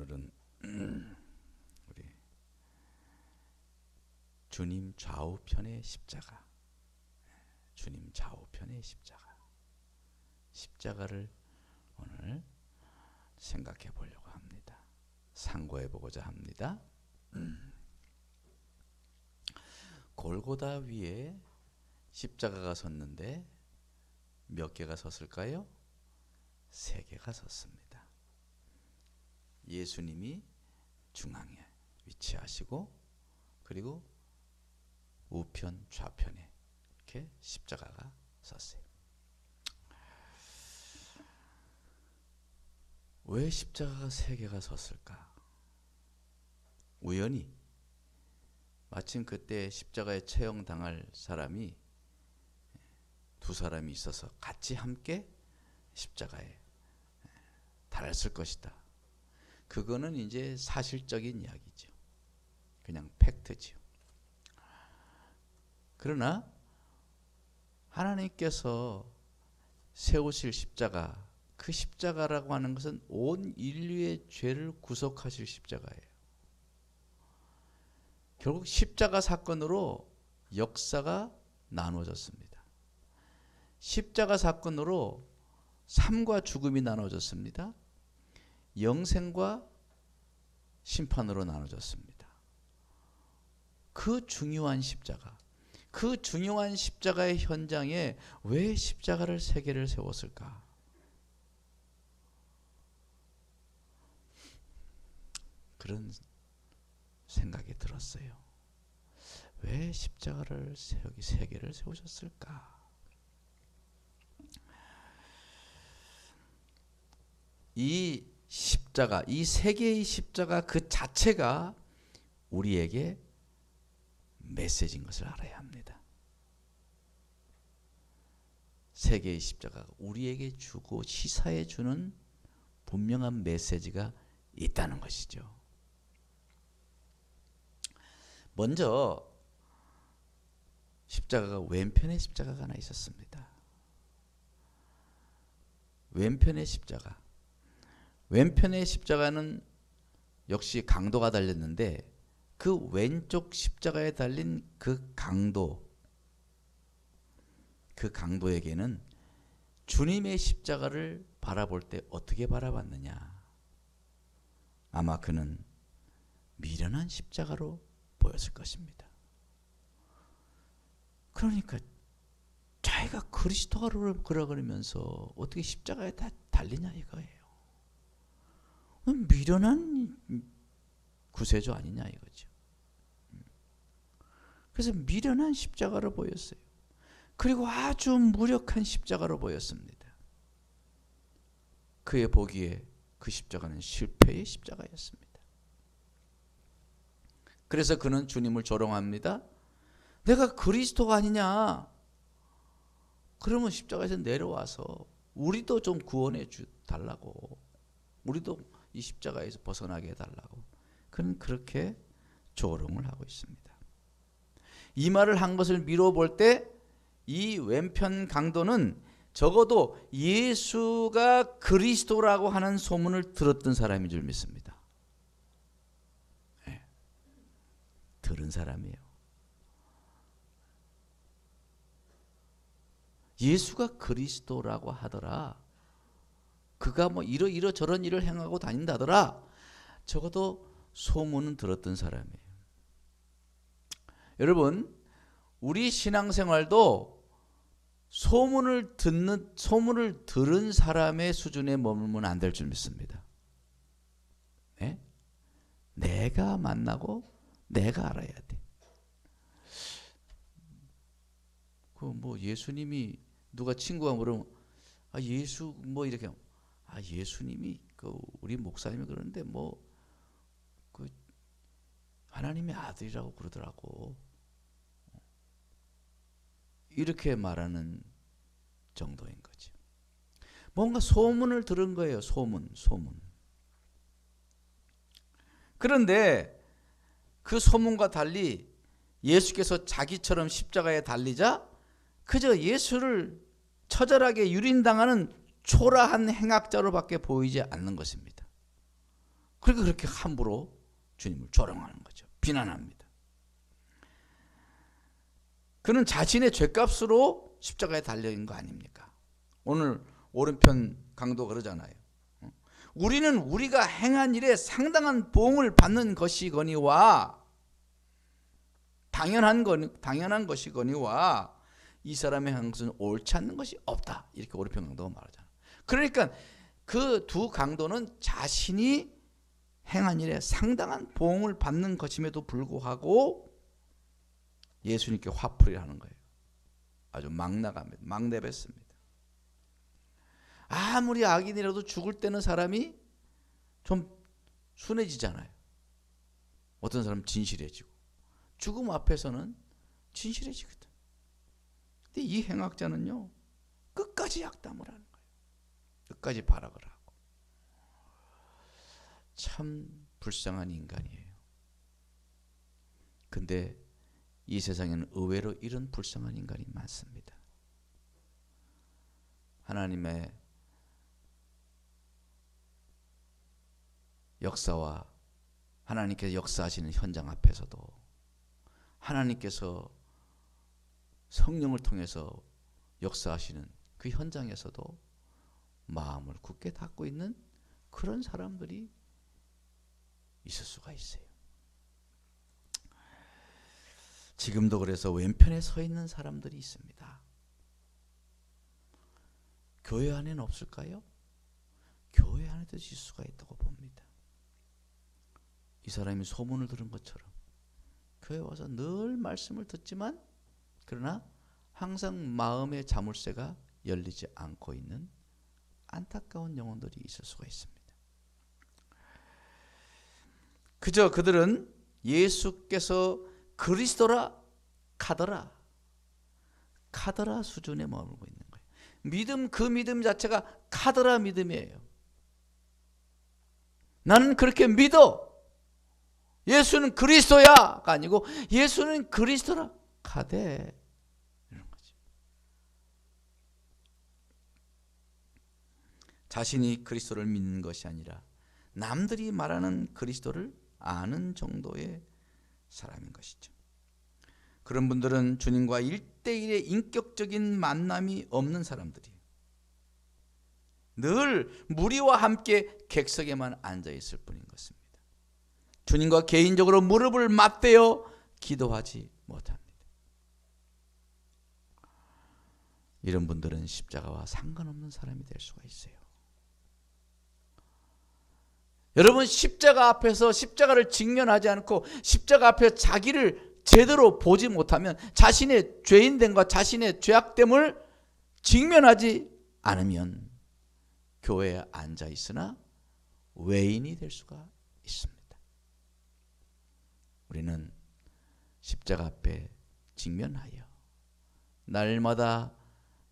오늘은 우리 주님 좌우편의 십자가, 주님 좌우편의 십자가를 오늘 생각해 보려고 합니다. 상고해 보고자 합니다. 골고다 위에 십자가가 섰는데 몇 개가 섰을까요? 3개가 섰습니다. 예수님이 중앙에 위치하시고 그리고 우편 좌편에 이렇게 십자가가 섰어요. 왜 십자가가 3개가 섰을까? 우연히 마침 그때 십자가에 처형당할 사람이 2사람이 있어서 같이 함께 십자가에 달았을 것이다. 그거는 이제 사실적인 이야기죠. 그냥 팩트죠. 그러나 하나님께서 세우실 십자가, 그 십자가라고 하는 것은 온 인류의 죄를 구속하실 십자가예요. 결국 십자가 사건으로 역사가 나누어졌습니다. 십자가 사건으로 삶과 죽음이 나눠졌습니다. 영생과 심판으로 나눠졌습니다. 그 중요한 십자가, 그 중요한 십자가의 현장에 왜 십자가를 3개를 세웠을까? 그런 생각이 들었어요. 왜 십자가를 3개를 세우셨을까? 이 십자가, 이 3개의 십자가 그 자체가 우리에게 메시지인 것을 알아야 합니다. 3개의 십자가가 우리에게 주고 시사해 주는 분명한 메시지가 있다는 것이죠. 먼저 십자가가 왼편에 십자가가 하나 있었습니다. 왼편의 십자가. 왼편의 십자가는 역시 강도가 달렸는데 그 왼쪽 십자가에 달린 그 강도에게는 주님의 십자가를 바라볼 때 어떻게 바라봤느냐? 아마 그는 미련한 십자가로 보였을 것입니다. 그러니까 자기가 그리스도를 그러면서 어떻게 십자가에 다 달리냐 이거예요. 미련한 구세주 아니냐 이거죠. 그래서 미련한 십자가로 보였어요. 그리고 아주 무력한 십자가로 보였습니다. 그의 보기에 그 십자가는 실패의 십자가였습니다. 그래서 그는 주님을 조롱합니다. 내가 그리스도가 아니냐? 그러면 십자가에서 내려와서 우리도 좀 구원해 달라고, 우리도 이 십자가에서 벗어나게 해달라고 그는 그렇게 조롱을 하고 있습니다. 이 말을 한 것을 미루어 볼 때 이 왼편 강도는 적어도 예수가 그리스도라고 하는 소문을 들었던 사람인 줄 믿습니다. 네. 들은 사람이에요. 예수가 그리스도라고 하더라, 그가 뭐 이러저런 일을 행하고 다닌다더라, 적어도 소문은 들었던 사람이에요. 여러분, 우리 신앙생활도 소문을 들은 사람의 수준에 머물면 안 될 줄 믿습니다. 네? 내가 만나고 내가 알아야 돼. 그 뭐 예수님이 누가 친구가 물으면 예수 뭐 이렇게 예수님이 우리 목사님이 그러는데 그 하나님의 아들이라고 그러더라고. 이렇게 말하는 정도인 거죠. 뭔가 소문을 들은 거예요. 소문. 그런데 그 소문과 달리 예수께서 자기처럼 십자가에 달리자 그저 예수를 처절하게 유린당하는 초라한 행악자로밖에 보이지 않는 것입니다. 그러니까 그렇게 함부로 주님을 조롱하는 거죠. 비난합니다. 그는 자신의 죄값으로 십자가에 달려있는 거 아닙니까? 오늘 오른편 강도 그러잖아요. 우리는 우리가 행한 일에 상당한 보응을 받는 것이거니와 당연한 것이거니와 이 사람의 한 것은 옳지 않는 것이 없다. 이렇게 오른편 강도가 말하잖아요. 그러니까 그 두 강도는 자신이 행한 일에 상당한 보응을 받는 것임에도 불구하고 예수님께 화풀이를 하는 거예요. 아주 막 나갑니다. 막 내뱉습니다. 아무리 악인이라도 죽을 때는 사람이 좀 순해지잖아요. 어떤 사람은 진실해지고 죽음 앞에서는 진실해지거든. 근데 이 행악자는요, 끝까지 악담을 하는 거예요. 끝까지 발악을 하고. 참 불쌍한 인간이에요. 근데 이 세상에는 의외로 이런 불쌍한 인간이 많습니다. 하나님의 역사와 하나님께서 역사하시는 현장 앞에서도 하나님께서 성령을 통해서 역사하시는 그 현장에서도 마음을 굳게 닫고 있는 그런 사람들이 있을 수가 있어요. 지금도 그래서 왼편에 서 있는 사람들이 있습니다. 교회 안에는 없을까요? 교회 안에도 있을 수가 있다고 봅니다. 이 사람이 소문을 들은 것처럼 교회 와서 늘 말씀을 듣지만 그러나 항상 마음의 자물쇠가 열리지 않고 있는 안타까운 영혼들이 있을 수가 있습니다. 그저 그들은 예수께서 그리스도라 카더라 수준에 머물고 있는 거예요. 믿음, 그 믿음 자체가 카더라 믿음이에요. 나는 그렇게 믿어. 예수는 그리스도야가 아니고 예수는 그리스도라 카데 이런 거죠. 자신이 그리스도를 믿는 것이 아니라 남들이 말하는 그리스도를 아는 정도의 사람인 것이죠. 그런 분들은 주님과 1대1의 인격적인 만남이 없는 사람들이에요. 늘 무리와 함께 객석에만 앉아 있을 뿐인 것입니다. 주님과 개인적으로 무릎을 맞대어 기도하지 못합니다. 이런 분들은 십자가와 상관없는 사람이 될 수가 있어요. 여러분, 십자가 앞에서 십자가를 직면하지 않고 십자가 앞에 자기를 제대로 보지 못하면 자신의 죄인됨과 자신의 죄악됨을 직면하지 않으면 교회에 앉아 있으나 외인이 될 수가 있습니다. 우리는 십자가 앞에 직면하여 날마다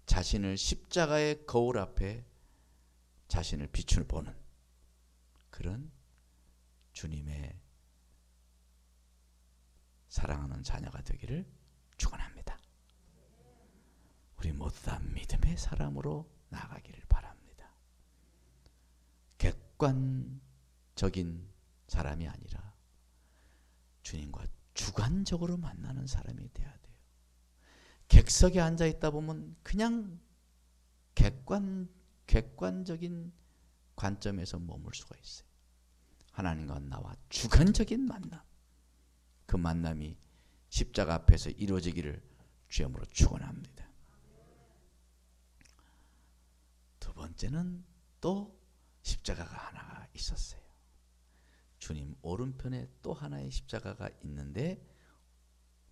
자신을 십자가의 거울 앞에 자신을 비추어 보는 그런 주님의 사랑하는 자녀가 되기를 축원합니다. 우리 모두 다 믿음의 사람으로 나아가기를 바랍니다. 객관적인 사람이 아니라 주님과 주관적으로 만나는 사람이 돼야 돼요. 객석에 앉아 있다 보면 그냥 객관적인 관점에서 머물 수가 있어요. 하나님과 나와 주관적인 만남, 그 만남이 십자가 앞에서 이루어지기를 주님으로 축원합니다. 두 번째는 또 십자가가 하나가 있었어요. 주님 오른편에 또 하나의 십자가가 있는데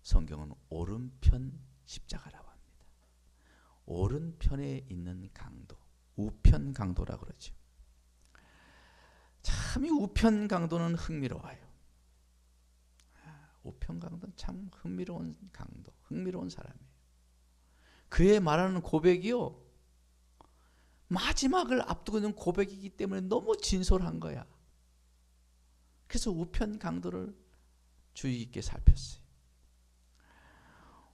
성경은 오른편 십자가라고 합니다. 오른편에 있는 강도, 우편 강도라고 그러죠. 참 이 우편 강도는 흥미로워요. 우편 강도는 참 흥미로운 강도, 흥미로운 사람이에요. 그의 말하는 고백이요, 마지막을 앞두고 있는 고백이기 때문에 너무 진솔한 거야. 그래서 우편 강도를 주의 깊게 살폈어요.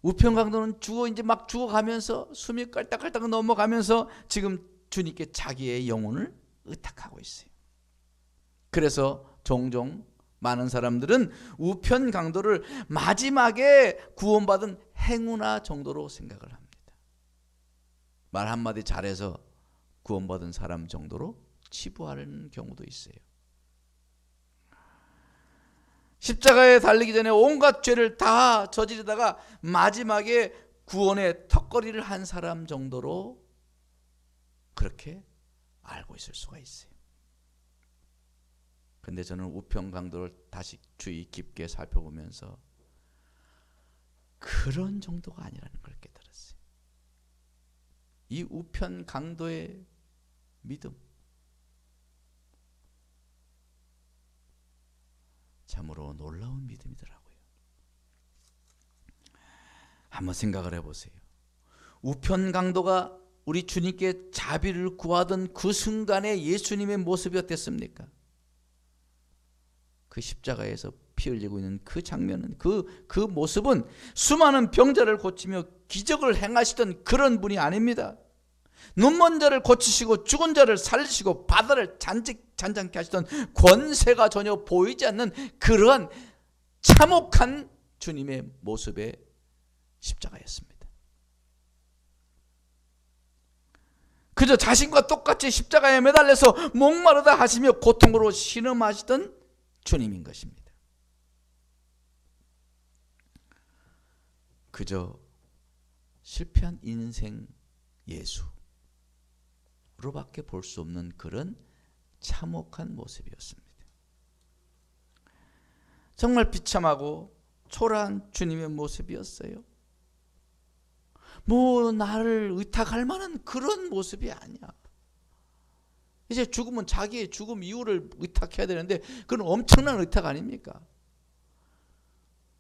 우편 강도는 이제 막 죽어가면서 숨이 깔딱깔딱 넘어가면서 지금 주님께 자기의 영혼을 의탁하고 있어요. 그래서 종종 많은 사람들은 우편 강도를 마지막에 구원받은 행운아 정도로 생각을 합니다. 말 한마디 잘해서 구원받은 사람 정도로 치부하는 경우도 있어요. 십자가에 달리기 전에 온갖 죄를 다 저지르다가 마지막에 구원의 턱걸이를 한 사람 정도로 그렇게 알고 있을 수가 있어요. 근데 저는 우편 강도를 다시 주의 깊게 살펴보면서 그런 정도가 아니라는 걸 깨달았어요. 이 우편 강도의 믿음, 참으로 놀라운 믿음이더라고요. 한번 생각을 해보세요. 우편 강도가 우리 주님께 자비를 구하던 그 순간에 예수님의 모습이 어땠습니까? 그 십자가에서 피 흘리고 있는 그 장면은 그 모습은 수많은 병자를 고치며 기적을 행하시던 그런 분이 아닙니다. 눈먼 자를 고치시고 죽은 자를 살리시고 바다를 잔잔케 하시던 권세가 전혀 보이지 않는 그러한 참혹한 주님의 모습의 십자가였습니다. 그저 자신과 똑같이 십자가에 매달려서 목마르다 하시며 고통으로 신음하시던 주님인 것입니다. 그저 실패한 인생 예수로밖에 볼 수 없는 그런 참혹한 모습이었습니다. 정말 비참하고 초라한 주님의 모습이었어요. 뭐 나를 의탁할 만한 그런 모습이 아니야. 이제 죽으면 자기의 죽음 이유를 의탁해야 되는데 그건 엄청난 의탁 아닙니까?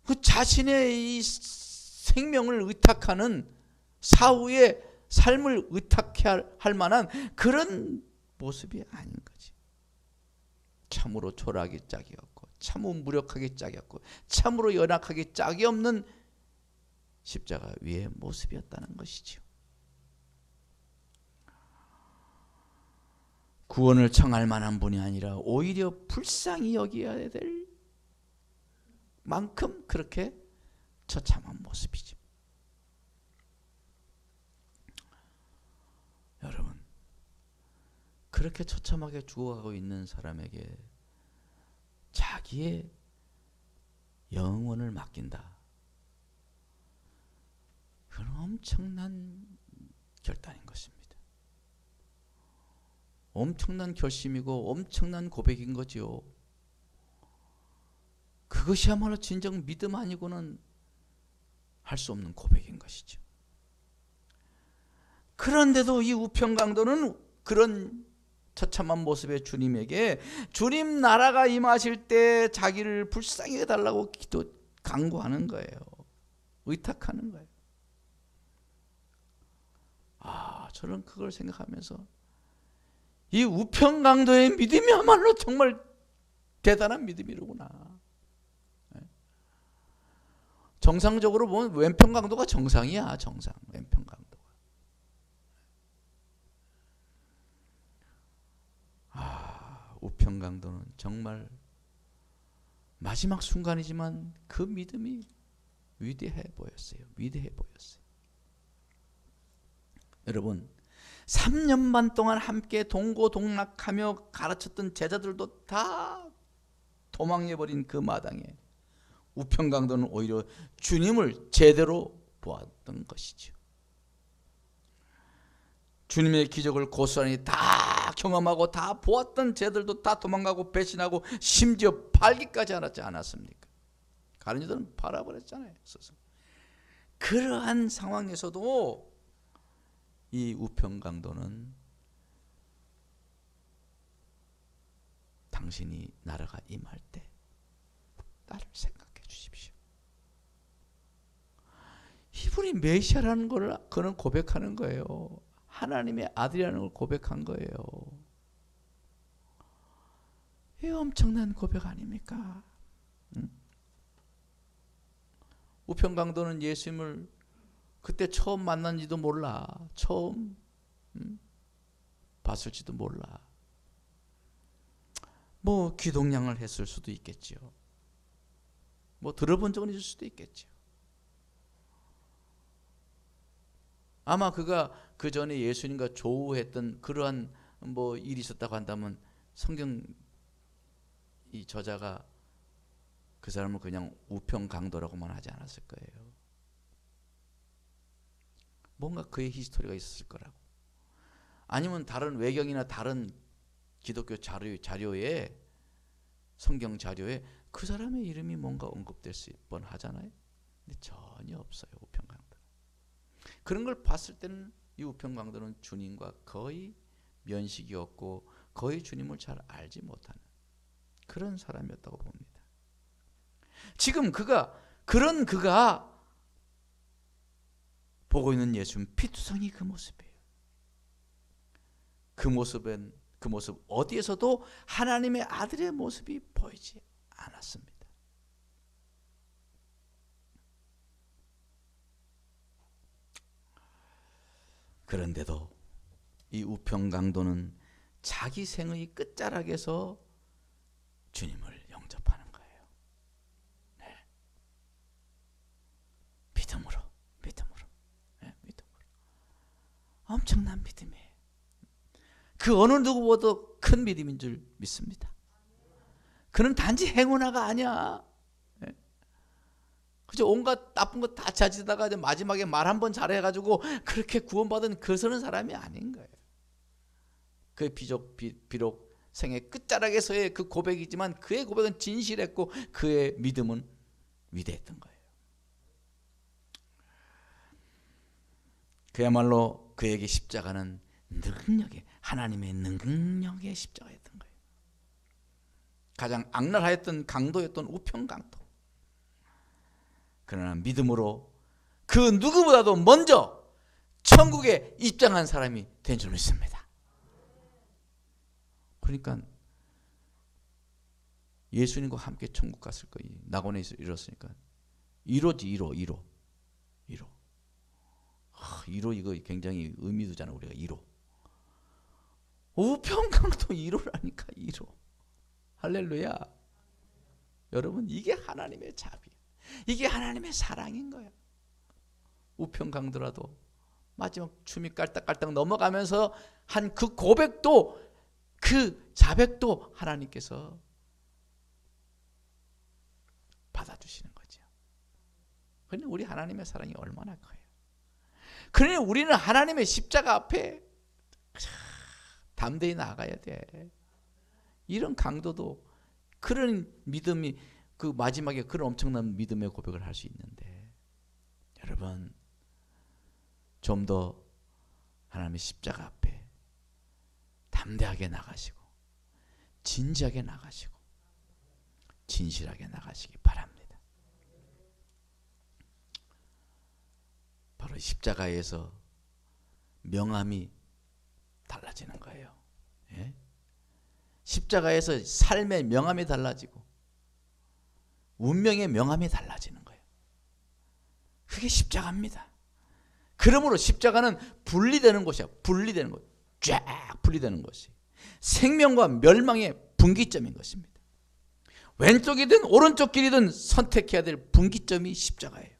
그 자신의 이 생명을 의탁하는 사후의 삶을 의탁해야 할 만한 그런 모습이 아닌 거지. 참으로 초라하기 짝이 없고 참으로 무력하기 짝이 없고 참으로 연약하기 짝이 없는 십자가 위의 모습이었다는 것이죠. 구원을 청할 만한 분이 아니라 오히려 불쌍히 여겨야 될 만큼 그렇게 처참한 모습이죠. 여러분, 그렇게 처참하게 죽어가고 있는 사람에게 자기의 영혼을 맡긴다. 그건 엄청난 결단인 것입니다. 엄청난 결심이고 엄청난 고백인 거지요. 그것이야말로 진정 믿음 아니고는 할 수 없는 고백인 것이죠. 그런데도 이 우편 강도는 그런 처참한 모습의 주님에게 주님 나라가 임하실 때 자기를 불쌍히 해달라고 간구하는 거예요. 의탁하는 거예요. 저는 그걸 생각하면서 이 우편 강도의 믿음이야말로 정말 대단한 믿음이로구나. 정상적으로 보면 왼편 강도가 정상이야. 정상 왼편 강도가. 우편 강도는 정말 마지막 순간이지만 그 믿음이 위대해 보였어요. 위대해 보였어요. 여러분, 3년 반 동안 함께 동고동락하며 가르쳤던 제자들도 다 도망해버린 그 마당에 우편 강도는 오히려 주님을 제대로 보았던 것이죠. 주님의 기적을 고스란히 다 경험하고 다 보았던 제자들도 다 도망가고 배신하고 심지어 팔기까지 하지 않았습니까? 가룟 유다는 팔아버렸잖아요. 그러한 상황에서도 이 우편 강도는 당신이 나라가 임할 때 나를 생각해 주십시오. 이분이 메시아라는 걸 그는 고백하는 거예요. 하나님의 아들이라는 걸 고백한 거예요. 이 엄청난 고백 아닙니까? 우편 강도는 예수님을 그때 처음 만난지도 몰라. 처음 봤을지도 몰라. 뭐 기동량을 했을 수도 있겠지요. 뭐 들어본 적은 있을 수도 있겠지요. 아마 그가 그 전에 예수님과 조우했던 그러한 뭐 일이 있었다고 한다면 성경 이 저자가 그 사람을 그냥 우평강도라고만 하지 않았을 거예요. 뭔가 그의 히스토리가 있었을 거라고. 아니면 다른 외경이나 다른 기독교 자료에 성경 자료에 그 사람의 이름이 뭔가 언급될 수 뻔하잖아요. 근데 전혀 없어요. 우평강도. 그런 걸 봤을 때는 이 우평강도는 주님과 거의 면식이 없고 거의 주님을 잘 알지 못하는 그런 사람이었다고 봅니다. 지금 그가 보고 있는 예수는 피투성이 그 모습이에요. 그 모습 어디에서도 하나님의 아들의 모습이 보이지 않았습니다. 그런데도 이 우평강도는 자기 생의 끝자락에서 주님을 영접하는 거예요. 네. 믿음으로. 네, 믿음으로. 엄청난 믿음이에요. 그 어느 누구보다도 큰 믿음인 줄 믿습니다. 그는 단지 행운아가 아니야. 네. 그저 온갖 나쁜 거 다 자지다가 마지막에 말 한 번 잘해가지고 그렇게 구원받은 그러는 사람이 아닌 거예요. 그 비록 생의 끝자락에서의 그 고백이지만 그의 고백은 진실했고 그의 믿음은 위대했던 거예요. 그야말로 그에게 십자가는 하나님의 능력의 십자가였던 거예요. 가장 악랄하였던 강도였던 우평강도. 그러나 믿음으로 그 누구보다도 먼저 천국에 입장한 사람이 된 줄 믿습니다. 그러니까 예수님과 함께 천국 갔을 거예요. 낙원에서 이뤘으니까 1호지 1호. 1호 이거 굉장히 의미 두잖아 우리가 1호. 우평강도 1호라니까 1호. 할렐루야. 여러분 이게 하나님의 자비야. 이게 하나님의 사랑인 거야. 우평강도라도 마지막 춤이 깔딱깔딱 넘어가면서 한 그 고백도 그 자백도 하나님께서 받아주시는 거죠. 그런데 우리 하나님의 사랑이 얼마나 커요. 그러니 우리는 하나님의 십자가 앞에 담대히 나아가야 돼. 이런 강도도 그런 믿음이 그 마지막에 그런 엄청난 믿음의 고백을 할 수 있는데 여러분 좀 더 하나님의 십자가 앞에 담대하게 나가시고 진지하게 나가시고 진실하게 나가시기 바랍니다. 바로 십자가에서 명함이 달라지는 거예요. 예? 십자가에서 삶의 명함이 달라지고 운명의 명함이 달라지는 거예요. 그게 십자가입니다. 그러므로 십자가는 분리되는 곳이야. 분리되는 곳. 쫙 분리되는 것이 생명과 멸망의 분기점인 것입니다. 왼쪽이든 오른쪽 길이든 선택해야 될 분기점이 십자가예요.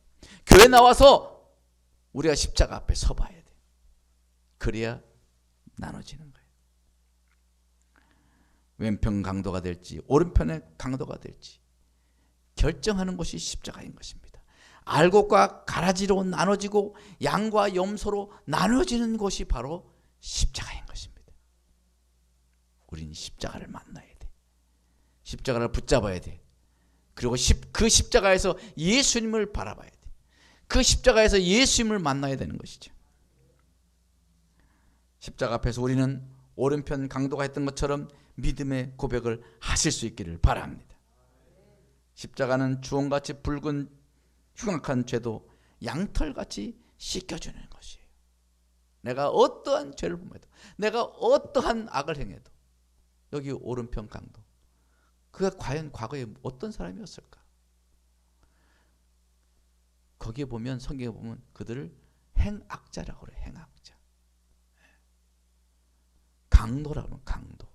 교회 나와서 우리가 십자가 앞에 서봐야 돼. 그래야 나눠지는 거예요. 왼편 강도가 될지 오른편의 강도가 될지 결정하는 것이 십자가인 것입니다. 알곡과 가라지로 나눠지고 양과 염소로 나눠지는 것이 바로 십자가인 것입니다. 우리는 십자가를 만나야 돼. 십자가를 붙잡아야 돼. 그리고 그 십자가에서 예수님을 바라봐야 돼. 그 십자가에서 예수님을 만나야 되는 것이죠. 십자가 앞에서 우리는 오른편 강도가 했던 것처럼 믿음의 고백을 하실 수 있기를 바랍니다. 십자가는 주홍같이 붉은 흉악한 죄도 양털같이 씻겨주는 것이에요. 내가 어떠한 죄를 범해도 내가 어떠한 악을 행해도 여기 오른편 강도 그가 과연 과거에 어떤 사람이었을까? 거기에 보면 성경에 보면 그들을 행악자라고 그래요. 행악자. 강도라고 하면 강도.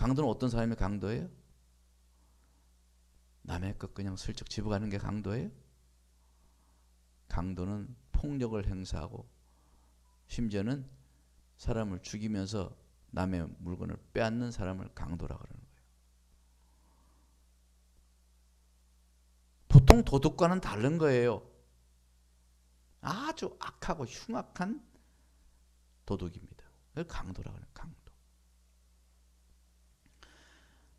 강도는 어떤 사람이 강도예요? 남의 것 그냥 슬쩍 집어가는 게 강도예요? 강도는 폭력을 행사하고 심지어는 사람을 죽이면서 남의 물건을 빼앗는 사람을 강도라 그러는 거예요. 보통 도둑과는 다른 거예요. 아주 악하고 흉악한 도둑입니다. 그걸 강도라 그래요. 강도.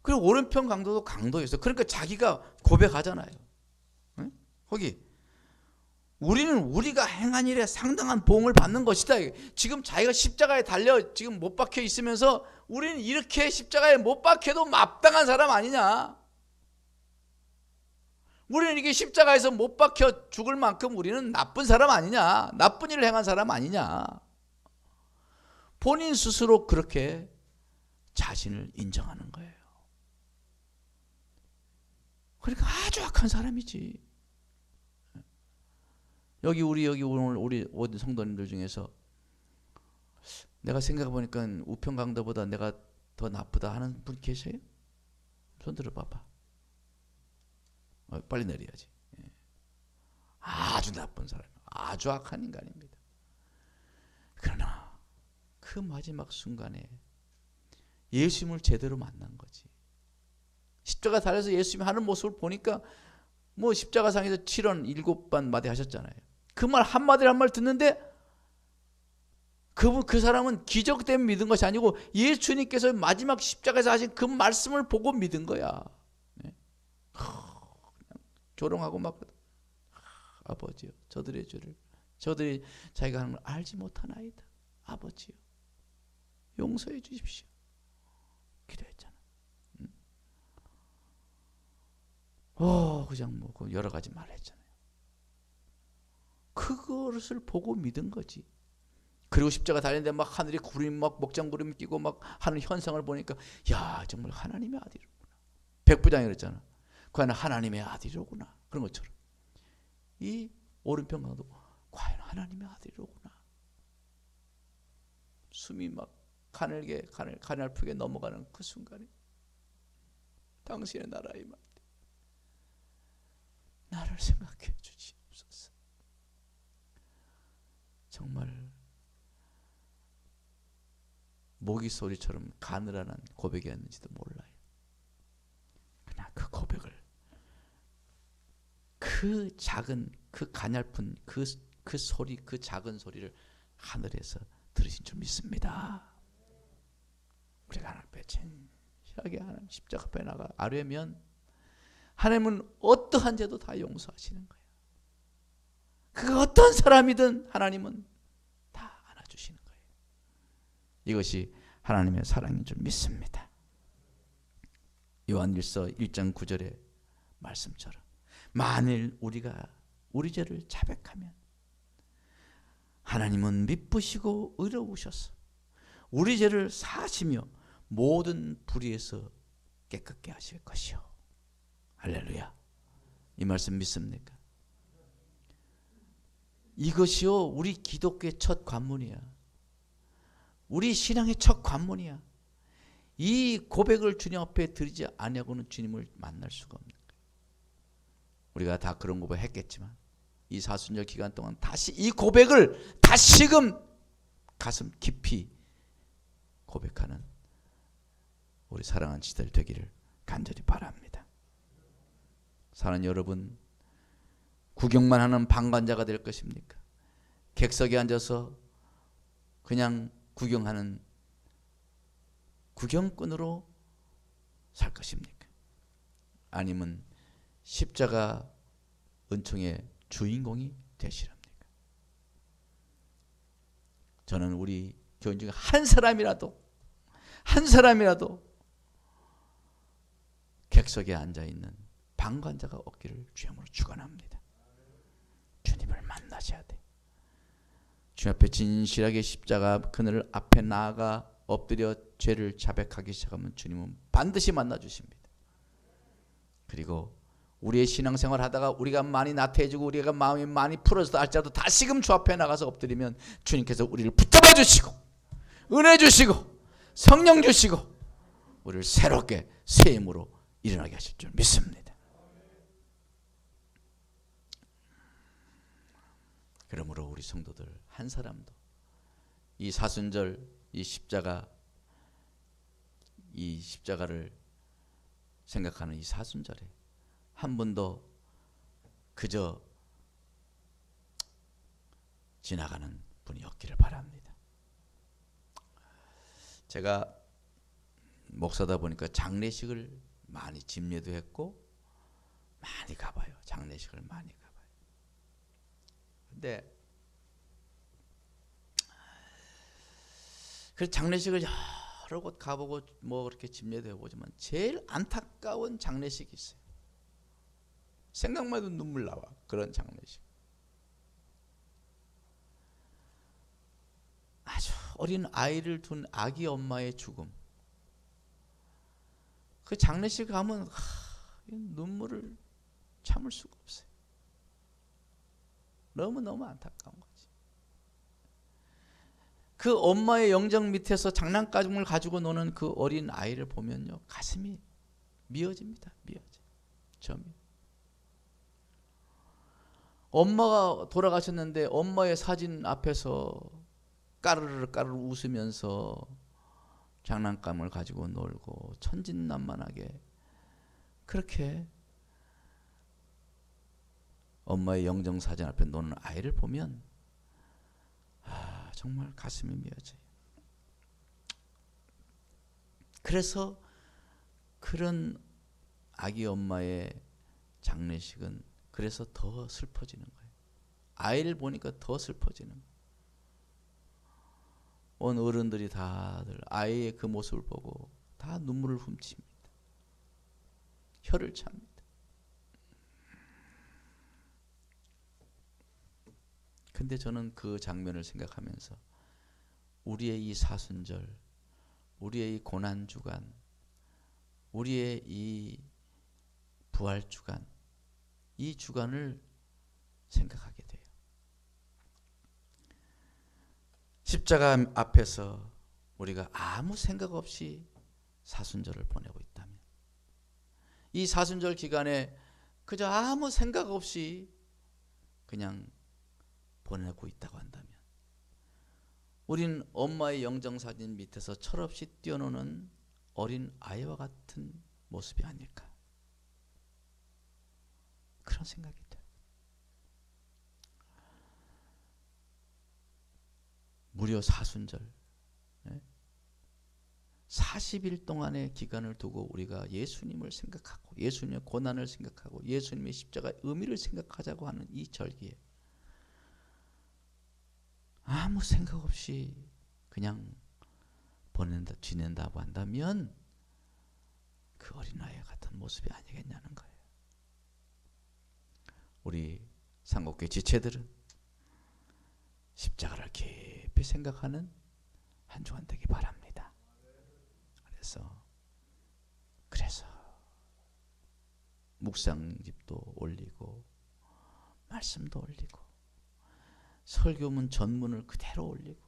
그리고 오른편 강도도 강도였어요. 그러니까 자기가 고백하잖아요. 응? 거기 우리는 우리가 행한 일에 상당한 보응을 받는 것이다. 지금 자기가 십자가에 달려 지금 못 박혀 있으면서 우리는 이렇게 십자가에 못 박혀도 마땅한 사람 아니냐. 우리는 이게 십자가에서 못 박혀 죽을 만큼 우리는 나쁜 사람 아니냐. 나쁜 일을 행한 사람 아니냐. 본인 스스로 그렇게 자신을 인정하는 거예요. 그러니까 아주 악한 사람이지. 여기 오늘 우리 성도님들 중에서 내가 생각해 보니까 우편 강도보다 내가 더 나쁘다 하는 분 계세요? 손 들어봐봐. 빨리 내려야지. 아주 나쁜 사람, 아주 악한 인간입니다. 그러나 그 마지막 순간에 예수님을 제대로 만난 거지. 십자가 달려서 예수님이 하는 모습을 보니까 뭐 십자가상에서 7원 7번 마디 하셨잖아요. 그 말 한마디를 한 말 듣는데 그 사람은 기적 때문에 믿은 것이 아니고 예수님께서 마지막 십자가에서 하신 그 말씀을 보고 믿은 거야. 네? 조롱하고 막 아버지요, 저들의 죄를 저들이 자기가 하는 걸 알지 못하나이다. 아버지요, 용서해 주십시오. 기도했잖아. 그냥 뭐 여러 가지 말했잖아요. 그것을 보고 믿은 거지. 그리고 십자가 달리는데 막 하늘에 구름 막 먹장구름 끼고 막 하는 현상을 보니까 야, 정말 하나님의 아들이로구나. 백부장이 그랬잖아. 과연 하나님의 아들이로구나. 그런 것처럼 이 오른편 강도 과연 하나님의 아들이로구나. 숨이 막 가늘프게 넘어가는 그 순간에 당신의 나라의 말 나를 생각해 주시옵소서. 정말 모기 소리처럼 가늘한 고백이었는지도 몰라요. 그냥 그 고백을 그 작은 그 가냘픈 그 소리, 그 작은 소리를 하늘에서 들으신 줄 믿습니다. 우리가 하나님 앞에 진실하게 하나님 십자가 앞에 나가 아뢰면 하나님은 어떠한 죄도 다 용서하시는 거예요. 그 어떤 사람이든 하나님은 다 안아주시는 거예요. 이것이 하나님의 사랑인 줄 믿습니다. 요한일서 1장 9절의 말씀처럼 만일 우리가 우리 죄를 자백하면 하나님은 미쁘시고 의로우셔서 우리 죄를 사하시며 모든 불의에서 깨끗게 하실 것이요. 할렐루야. 이 말씀 믿습니까? 이것이요 우리 기독교의 첫 관문이야. 우리 신앙의 첫 관문이야. 이 고백을 주님 앞에 드리지 아니하고는 주님을 만날 수가 없는 거예요. 우리가 다 그런 고백 했겠지만 이 사순절 기간 동안 다시 이 고백을 다시금 가슴 깊이 고백하는 우리 사랑하는 지들 되기를 간절히 바랍니다. 사랑하는 여러분, 구경만 하는 방관자가 될 것입니까? 객석에 앉아서 그냥 구경하는 구경꾼으로 살 것입니까? 아니면 십자가 은총의 주인공이 되시렵니까? 저는 우리 교인 중에 한 사람이라도 객석에 앉아있는 방관자가 없기를 주님으로 축원합니다. 주님을 만나셔야 돼. 주님 앞에 진실하게 십자가 그늘 앞에 나아가 엎드려 죄를 자백하기 시작하면 주님은 반드시 만나 주십니다. 그리고 우리의 신앙생활 하다가 우리가 많이 나태해지고 우리가 마음이 많이 풀어졌다 할지라도 다시금 주 앞에 나가서 엎드리면 주님께서 우리를 붙잡아 주시고 은혜 주시고 성령 주시고 우리를 새롭게 새 힘으로 일어나게 하실 줄 믿습니다. 그러므로 우리 성도들 한 사람도 이 사순절, 이 십자가를 생각하는 이 사순절에 한 번도 그저 지나가는 분이 없기를 바랍니다. 제가 목사다 보니까 장례식을 많이 집례도 했고 많이 가봐요. 장례식을 많이 가봐요. 근데 그 장례식을 여러 곳 가보고 뭐 그렇게 집례도 해보지만 제일 안타까운 장례식이 있어요. 생각만 해도 눈물 나와. 그런 장례식. 아주 어린 아이를 둔 아기 엄마의 죽음. 그 장례식 가면 눈물을 참을 수가 없어요. 너무너무 안타까운 거지. 그 엄마의 영정 밑에서 장난감을 가지고 노는 그 어린 아이를 보면요, 가슴이 미어집니다. 미어져. 점이. 엄마가 돌아가셨는데 엄마의 사진 앞에서 까르르 까르르 웃으면서 장난감을 가지고 놀고 천진난만하게 그렇게 엄마의 영정사진 앞에 노는 아이를 보면 정말 가슴이 미어져요. 그래서 그런 아기 엄마의 장례식은 그래서 더 슬퍼지는 거예요. 아이를 보니까 더 슬퍼지는 거예요. 온 어른들이 다들 아이의 그 모습을 보고 다 눈물을 훔칩니다. 혀를 찹니다. 근데 저는 그 장면을 생각하면서 우리의 이 사순절, 우리의 이 고난주간, 우리의 이 부활주간, 이 주간을 생각하게 돼요. 십자가 앞에서 우리가 아무 생각 없이 사순절을 보내고 있다면, 이 사순절 기간에 그저 아무 생각 없이 그냥 보내고 있다고 한다면, 우린 엄마의 영정사진 밑에서 철없이 뛰어노는 어린 아이와 같은 모습이 아닐까, 그런 생각이 돼요. 무려 사순절 40일 동안의 기간을 두고 우리가 예수님을 생각하고 예수님의 고난을 생각하고 예수님의 십자가의 의미를 생각하자고 하는 이 절기에 아무 생각 없이 그냥 지낸다고 한다면 그 어린아이 같은 모습이 아니겠냐는 거예요. 우리 상곡교회 지체들은 십자가를 깊이 생각하는 한 주간 되기 바랍니다. 그래서 묵상집도 올리고 말씀도 올리고 설교문 전문을 그대로 올리고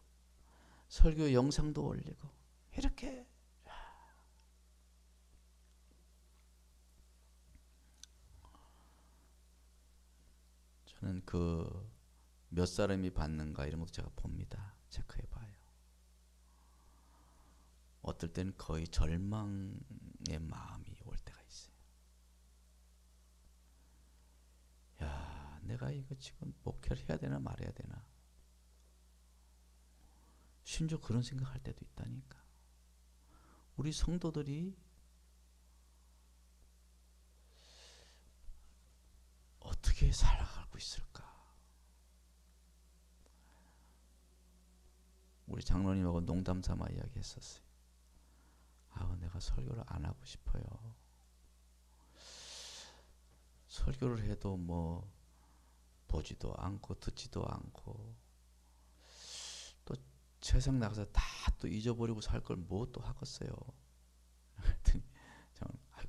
설교 영상도 올리고 이렇게 저는 그 몇 사람이 받는가 이런 것도 제가 봅니다. 체크해 봐요. 어떨 때는 거의 절망의 마음이 올 때가 있어요. 야, 내가 이거 지금 목회를 해야 되나 말아야 되나. 심지어 그런 생각할 때도 있다니까. 우리 성도들이 어떻게 살아가고 있을까? 우리 장로님하고 농담 삼아 이야기했었어요. 내가 설교를 안 하고 싶어요. 설교를 해도 뭐 보지도 않고 듣지도 않고 또 세상 나가서 다 또 잊어버리고 살 걸 뭐 또 하겠어요. 그랬더니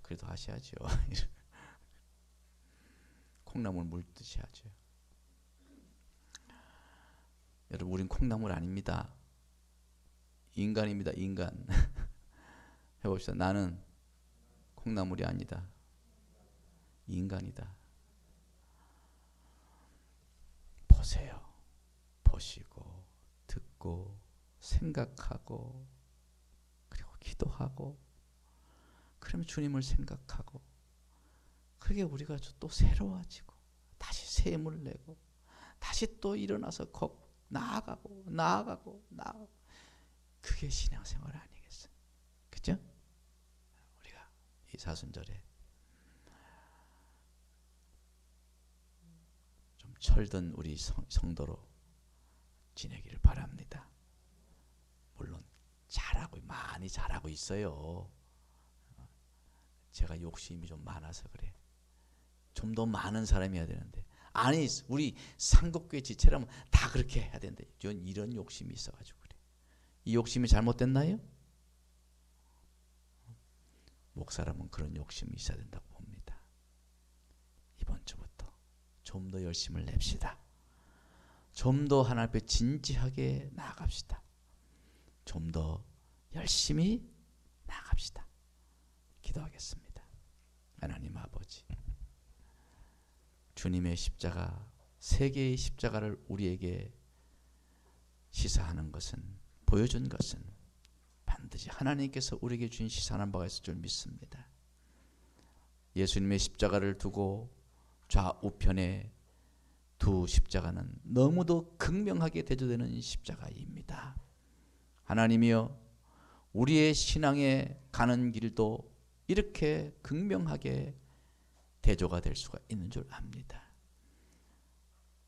그래도 하셔야죠. 콩나물 물듯이 하죠. 여러분, 우린 콩나물 아닙니다. 인간입니다. 인간. 해봅시다. 나는 콩나물이 아니다. 인간이다. 보세요. 보시고 듣고 생각하고 그리고 기도하고 그러면 주님을 생각하고 그게 우리가 또 새로워지고 다시 새 힘을 내고 다시 또 일어나서 나아가고 그게 신앙생활 아니겠어요? 그죠? 우리가 이 사순절에 좀 철든 우리 성도로 지내기를 바랍니다. 물론 많이 잘하고 있어요. 제가 욕심이 좀 많아서 그래. 좀 더 많은 사람이 해야 되는데, 아니 우리 삼국교회 지체라면 다 그렇게 해야 되는데 전 이런 욕심이 있어가지고 그래. 이 욕심이 잘못됐나요? 목사라면 그런 욕심이 있어야 된다고 봅니다. 이번 주부터 좀 더 열심을 냅시다. 좀 더 하나님 앞에 진지하게 나아갑시다. 좀 더 열심히 나아갑시다. 기도하겠습니다. 하나님 아버지, 주님의 십자가, 세 개의 십자가를 우리에게 시사하는 것은, 보여준 것은 반드시 하나님께서 우리에게 주신 시사하는 바가 있을 줄 믿습니다. 예수님의 십자가를 두고 좌우편에 두 십자가는 너무도 극명하게 대조되는 십자가입니다. 하나님이여, 우리의 신앙에 가는 길도 이렇게 극명하게 대조가 될 수가 있는 줄 압니다.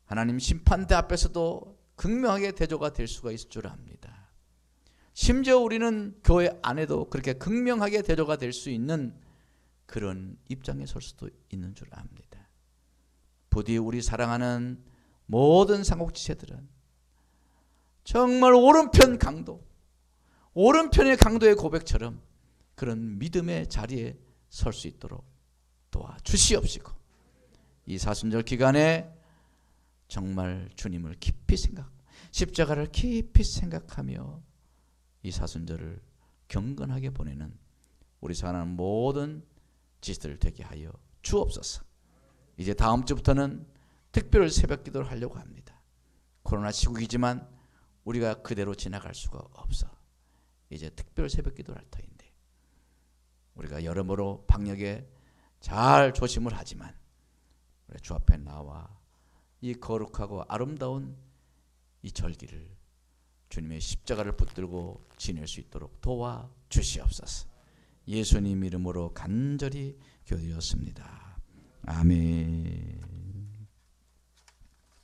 하나님, 심판대 앞에서도 극명하게 대조가 될 수가 있을 줄 압니다. 심지어 우리는 교회 안에도 그렇게 극명하게 대조가 될 수 있는 그런 입장에 설 수도 있는 줄 압니다. 부디 우리 사랑하는 모든 삼국지체들은 정말 오른편 강도, 오른편의 강도의 고백처럼 그런 믿음의 자리에 설 수 있도록 도와주시옵시고, 이 사순절 기간에 정말 주님을 깊이 십자가를 깊이 생각하며 이 사순절을 경건하게 보내는 우리 사랑하는 모든 지체들 되게 하여 주옵소서. 이제 다음 주부터는 특별 새벽 기도를 하려고 합니다. 코로나 시국이지만 우리가 그대로 지나갈 수가 없어. 이제 특별 새벽 기도를 할 터인데, 우리가 여러모로 방역에 잘 조심을 하지만 우리 주 앞에 나와 이 거룩하고 아름다운 이 절기를 주님의 십자가를 붙들고 지낼 수 있도록 도와주시옵소서. 예수님 이름으로 간절히 기도드렸습니다. 아멘.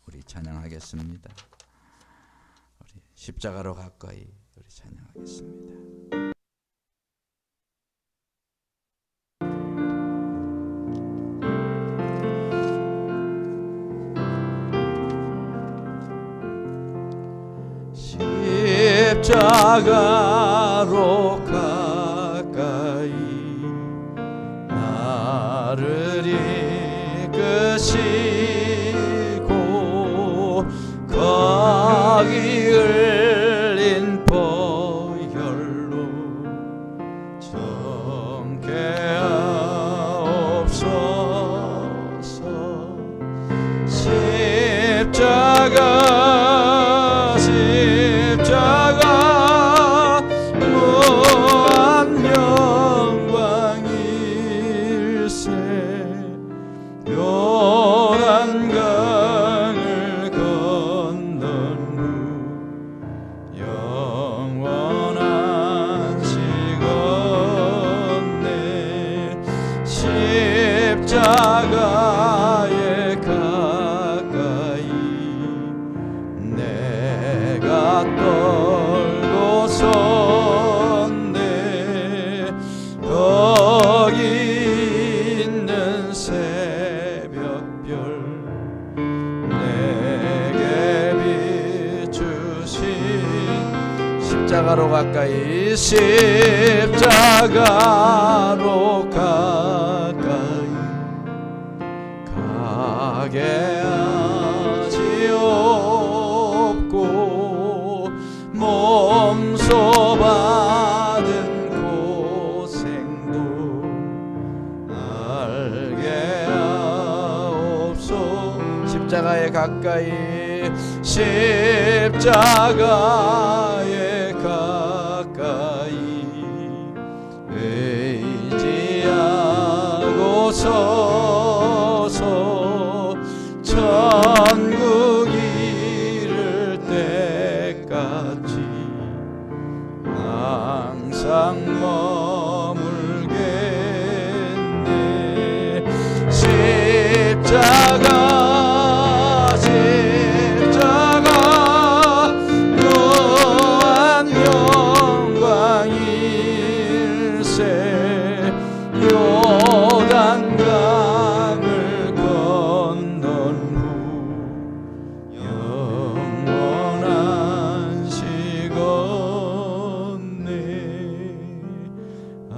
우리 찬양하겠습니다. 우리 십자가로 가까이 우리 찬양하겠습니다. 십자가로 가까이 나를 이끄시고 거기 흘린 보혈로 정케 하옵소서. 십자가 무한 영광일세. 요단강을 건넌 후 영원한 시건네. 십자가에 가까이 내가 떨고 섰네. 거기 있는 새벽별 내게 비추신 십자가로 가까이, 십자가로 가까이 가게 하시옵고 몸소 받은 십자가에 가까이 십자가에 가까이 의지하고 서서 천국 이를 때까지 항상 머물겠네. 십자가 또한 영광일세. 요단강을 건넌 후 영원한 시건네. 아멘.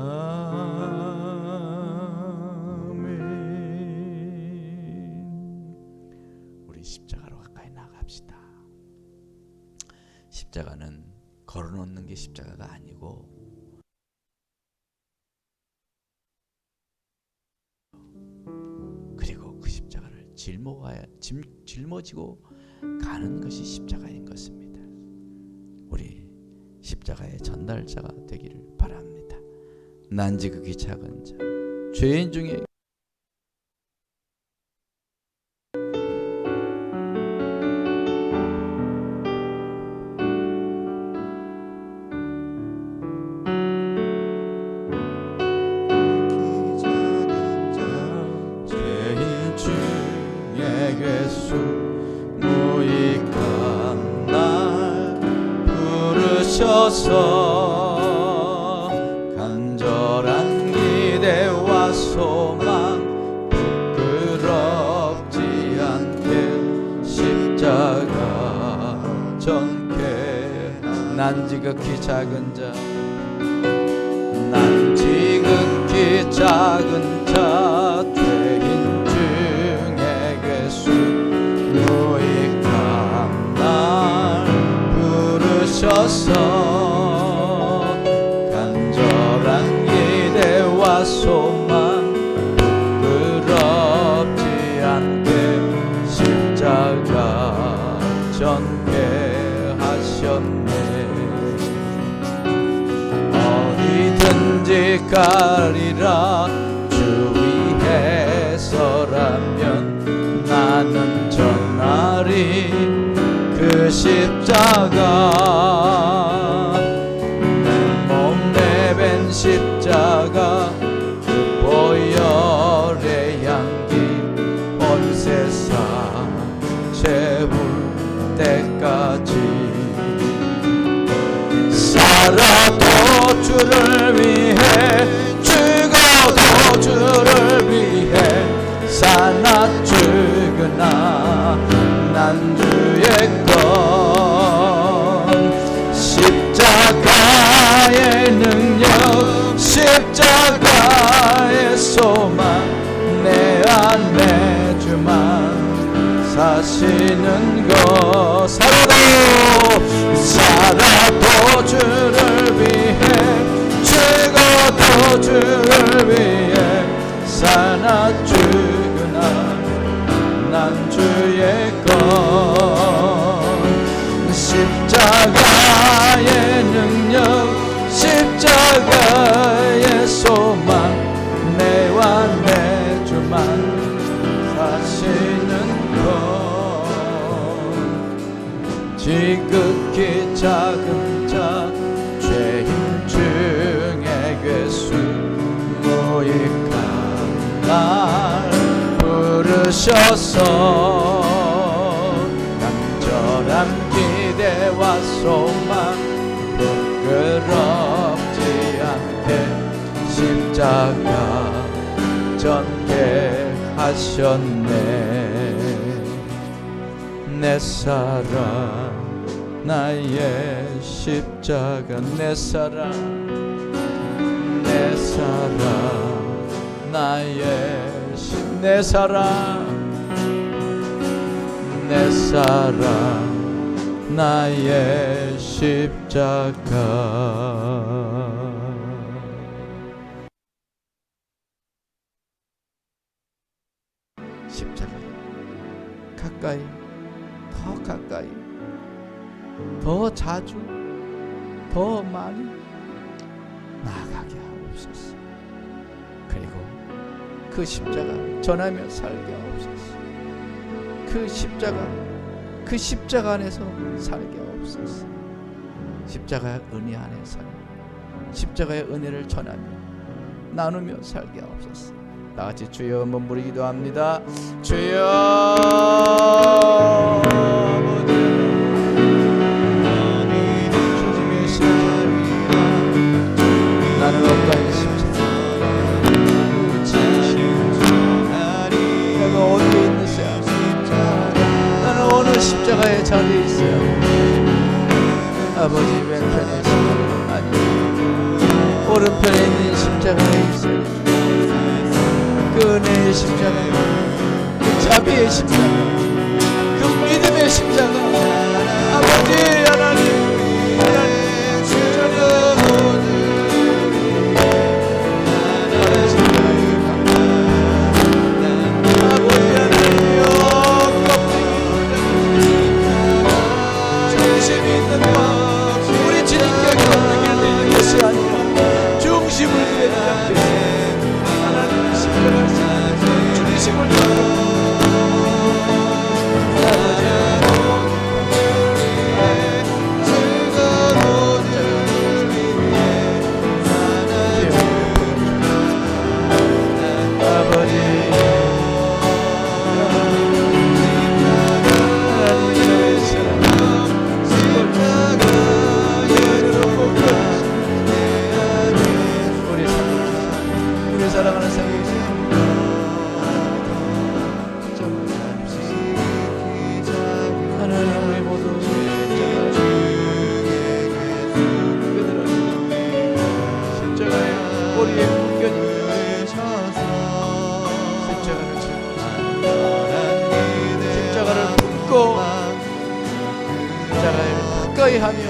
우리 십자가로 가까이 나갑시다. 십자가는 걸어놓는 게 십자가가 아니고 그리고 그 십자가를 짊어지고 가는 것이 십자가인 것입니다. 우리 십자가의 전달자가 되기를 바랍니다. 난지극히 작은 자, 죄인 중에 괴수 무익한 날 부르셔서 간절한 기대와 소망 부끄럽지 않게 십자가 전케. 난지극히 작은 자, 난지극히 작은 자, 죄인 중에 괴수 무익한 날 부르셔서 간절한 기대와 소망 부끄럽지 않게 십자가 전케 하셨네. 어디든지 가리라 주 위해서라면 나는 전하리 그 십자가. 내 몸 내벤 십자가 그 보혈의 향기 온 세상 채울 때까지 살아도 주를 위해 죽어도 주를 위해 사나 죽으나 난 주의 것. 십자가의 능력 십자가의 소망 내 안에 주만 사시는 것. 살아도 주를 위해 죽어도 주를 위해 사나 죽으나 난 주의 것. 십자가의 능력 십자가의 소망 내와 내 주만 사시는 것. 지극히 작은 자, 죄인 중에 괴수 무익한 날 부르셔서 간절한 기대와 소망 부끄럽지 않게 십자가 전개하셨네. 내 사랑 나의 십자가 내 사랑 내 사랑 나의 내 사랑 내 사랑 나의 십자가. 십자가 가까이, 더 가까이, 더 자주, 더 많이 나아가게 하옵소서. 그리고 그 십자가 전하며 살게 하옵소서. 그 십자가 안에서 살게 하옵소서. 십자가의 은혜 안에 살고 십자가의 은혜를 전하며 나누며 살게 하옵소서. 다 같이 주여 한번 부르기도 합니다. 주여 주님의 십자가, 나는 어떠한 십자가, 내가 어디에 있느냐, 나는 어느 십자가의 자리에 있어야 아버지 왼편에 십자가 아니 오른편에 있는 십자가에 있어야 그 은혜의 십자가, 그 자비의 십자가, 그 믿음의 십자가, 아버지 하나님, 하나님 십자가, 아버지 하나님이여, 중심이 있는 것, 우리 진입격이 없는 길 되는 것이 아니라 중심을 위해 잡겠습니다. 하나님 십자가 중심을 잡고 사랑하는 생각이 하나님, 우리 모두 십자가의 꼬리에 묶여진 십자가를 십자가를 품고 십자가를 가까이 하며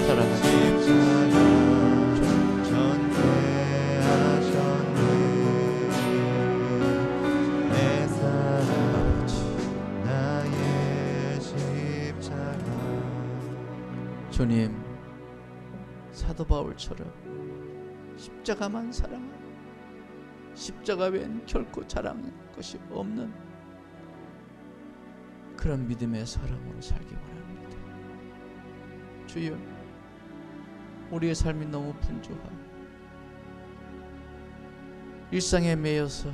살아가는 주님, 사도 바울처럼 십자가만 사랑하고 십자가 외엔 결코 자랑할 것이 없는 그런 믿음의 사람으로 살기 원합니다. 주여, 우리의 삶이 너무 분주하고 일상에 매여서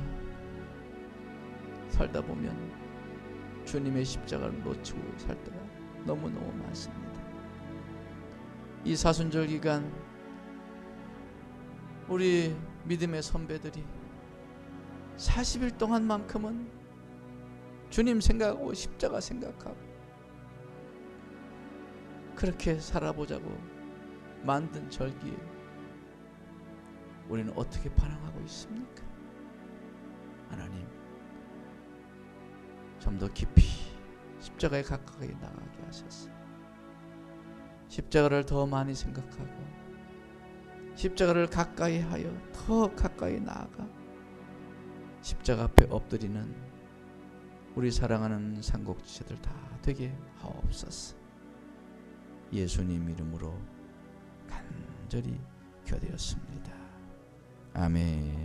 살다 보면 주님의 십자가를 놓치고 살 때가 너무너무 많습니다. 이 사순절 기간 우리 믿음의 선배들이 40일 동안만큼은 주님 생각하고 십자가 생각하고 그렇게 살아보자고 만든 절기에 우리는 어떻게 반응하고 있습니까? 하나님, 좀 더 깊이 십자가에 가까이 나가게 하셔서 십자가를 더 많이 생각하고 십자가를 가까이 하여 더 가까이 나아가 십자가 앞에 엎드리는 우리 사랑하는 삼국지체들 다 되게 하옵소서. 예수님 이름으로 간절히 기도드렸습니다. 아멘.